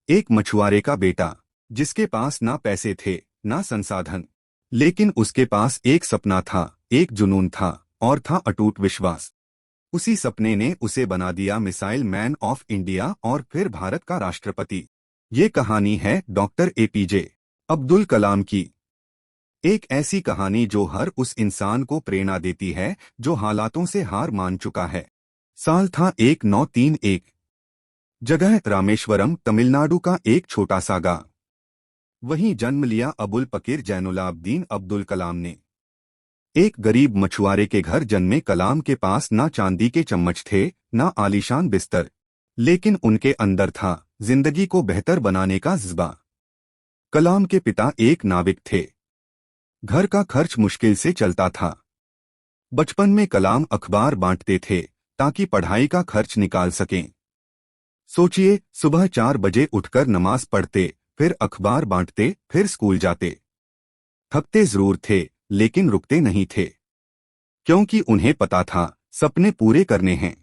एक मछुआरे का बेटा, जिसके पास ना पैसे थे ना संसाधन, लेकिन उसके पास एक सपना था, एक जुनून था और था अटूट विश्वास। उसी सपने ने उसे बना दिया मिसाइल मैन ऑफ इंडिया और फिर भारत का राष्ट्रपति। ये कहानी है डॉक्टर एपीजे अब्दुल कलाम की। एक ऐसी कहानी जो हर उस इंसान को प्रेरणा देती है जो हालातों से हार मान चुका है। साल था 1931। जगह रामेश्वरम, तमिलनाडु का एक छोटा सा गांव। वहीं जन्म लिया अबुल पकीर जैनुलाब्दीन अब्दुल कलाम ने। एक गरीब मछुआरे के घर जन्मे कलाम के पास ना चांदी के चम्मच थे, ना आलीशान बिस्तर, लेकिन उनके अंदर था जिंदगी को बेहतर बनाने का जज्बा। कलाम के पिता एक नाविक थे। घर का खर्च मुश्किल से चलता था। बचपन में कलाम अखबार बांटते थे ताकि पढ़ाई का खर्च निकाल सकें। सोचिए, सुबह 4 बजे उठकर नमाज पढ़ते, फिर अखबार बांटते, फिर स्कूल जाते। थकते जरूर थे, लेकिन रुकते नहीं थे, क्योंकि उन्हें पता था सपने पूरे करने हैं।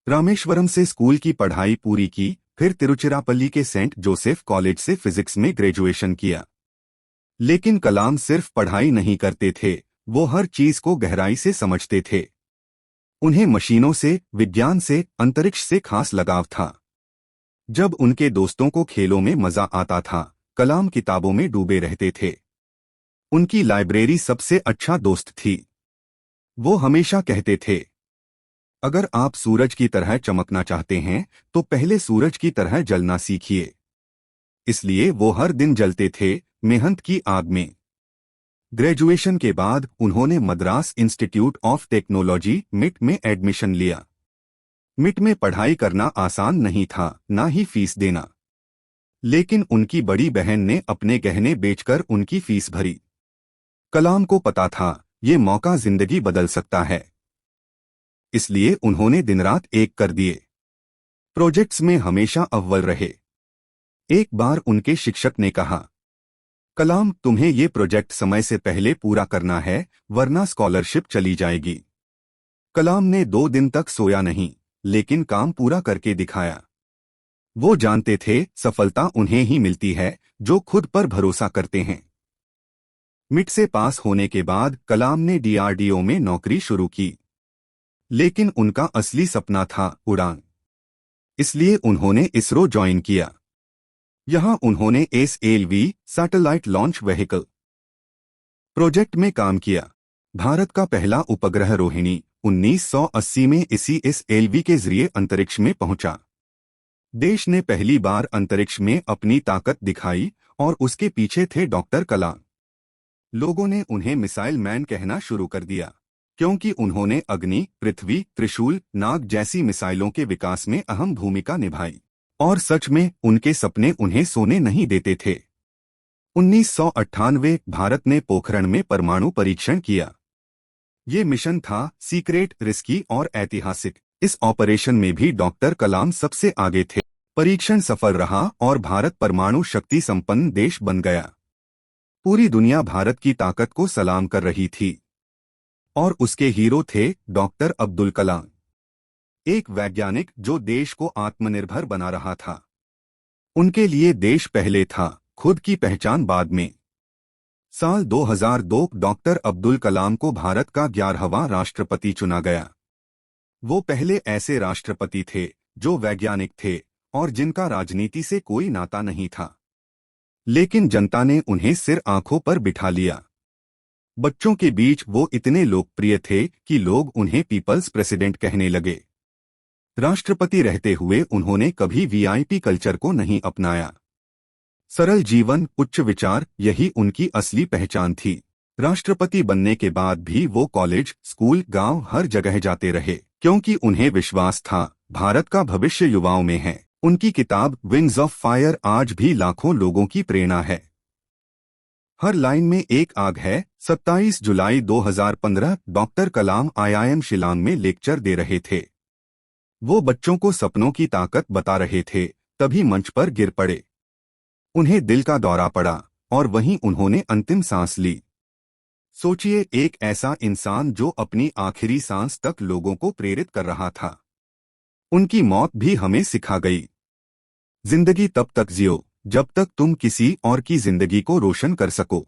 रामेश्वरम से स्कूल की पढ़ाई पूरी की, फिर तिरुचिरापल्ली के सेंट जोसेफ कॉलेज से फिजिक्स में ग्रेजुएशन किया। लेकिन कलाम सिर्फ पढ़ाई नहीं करते थे, वो हर चीज को गहराई से समझते थे। उन्हें मशीनों से, विज्ञान से, अंतरिक्ष से खास लगाव था। जब उनके दोस्तों को खेलों में मजा आता था, कलाम किताबों में डूबे रहते थे। उनकी लाइब्रेरी सबसे अच्छा दोस्त थी। वो हमेशा कहते थे, अगर आप सूरज की तरह चमकना चाहते हैं तो पहले सूरज की तरह जलना सीखिए। इसलिए वो हर दिन जलते थे, मेहनत की आग में। ग्रेजुएशन के बाद उन्होंने मद्रास इंस्टीट्यूट ऑफ टेक्नोलॉजी मिट में एडमिशन लिया। मिट में पढ़ाई करना आसान नहीं था, ना ही फीस देना। लेकिन उनकी बड़ी बहन ने अपने गहने बेचकर उनकी फीस भरी। कलाम को पता था ये मौका जिंदगी बदल सकता है। इसलिए उन्होंने दिन रात एक कर दिए। प्रोजेक्ट्स में हमेशा अव्वल रहे। एक बार उनके शिक्षक ने कहा, कलाम, तुम्हें ये प्रोजेक्ट समय से पहले पूरा करना है, वरना स्कॉलरशिप चली जाएगी। कलाम ने 2 दिन तक सोया नहीं, लेकिन काम पूरा करके दिखाया। वो जानते थे सफलता उन्हें ही मिलती है जो खुद पर भरोसा करते हैं। मिट से पास होने के बाद कलाम ने डीआरडीओ में नौकरी शुरू की। लेकिन उनका असली सपना था उड़ान। इसलिए उन्होंने इसरो ज्वाइन किया। यहां उन्होंने SLV, satellite launch vehicle project में काम किया। भारत का पहला उपग्रह रोहिणी 1980 में इसी एसएलवी के जरिए अंतरिक्ष में पहुंचा। देश ने पहली बार अंतरिक्ष में अपनी ताकत दिखाई और उसके पीछे थे डॉक्टर कलाम। लोगों ने उन्हें मिसाइल मैन कहना शुरू कर दिया, क्योंकि उन्होंने अग्नि, पृथ्वी, त्रिशूल, नाग जैसी मिसाइलों के विकास में अहम भूमिका निभाई। और सच में उनके सपने उन्हें सोने नहीं देते थे। 1998 भारत ने पोखरण में परमाणु परीक्षण किया। ये मिशन था सीक्रेट, रिस्की और ऐतिहासिक। इस ऑपरेशन में भी डॉक्टर कलाम सबसे आगे थे। परीक्षण सफल रहा और भारत परमाणु शक्ति संपन्न देश बन गया। पूरी दुनिया भारत की ताकत को सलाम कर रही थी। और उसके हीरो थे डॉक्टर अब्दुल कलाम, एक वैज्ञानिक जो देश को आत्मनिर्भर बना रहा था। उनके लिए देश पहले था, खुद की पहचान बाद में। साल 2002 डॉक्टर अब्दुल कलाम को भारत का 11वां राष्ट्रपति चुना गया। वो पहले ऐसे राष्ट्रपति थे जो वैज्ञानिक थे और जिनका राजनीति से कोई नाता नहीं था। लेकिन जनता ने उन्हें सिर आंखों पर बिठा लिया। बच्चों के बीच वो इतने लोकप्रिय थे कि लोग उन्हें पीपल्स प्रेसिडेंट कहने लगे। राष्ट्रपति रहते हुए उन्होंने कभी वीआईपी कल्चर को नहीं अपनाया। सरल जीवन, उच्च विचार, यही उनकी असली पहचान थी। राष्ट्रपति बनने के बाद भी वो कॉलेज, स्कूल, गांव हर जगह जाते रहे, क्योंकि उन्हें विश्वास था भारत का भविष्य युवाओं में है। उनकी किताब विंग्स ऑफ फायर आज भी लाखों लोगों की प्रेरणा है। हर लाइन में एक आग है। 27 जुलाई 2015 डॉक्टर कलाम आईआईएम शिलांग में लेक्चर दे रहे थे। वो बच्चों को सपनों की ताकत बता रहे थे, तभी मंच पर गिर पड़े। उन्हें दिल का दौरा पड़ा और वहीं उन्होंने अंतिम सांस ली। सोचिए, एक ऐसा इंसान जो अपनी आखिरी सांस तक लोगों को प्रेरित कर रहा था। उनकी मौत भी हमें सिखा गई जिंदगी तब तक जियो जब तक तुम किसी और की जिंदगी को रोशन कर सको।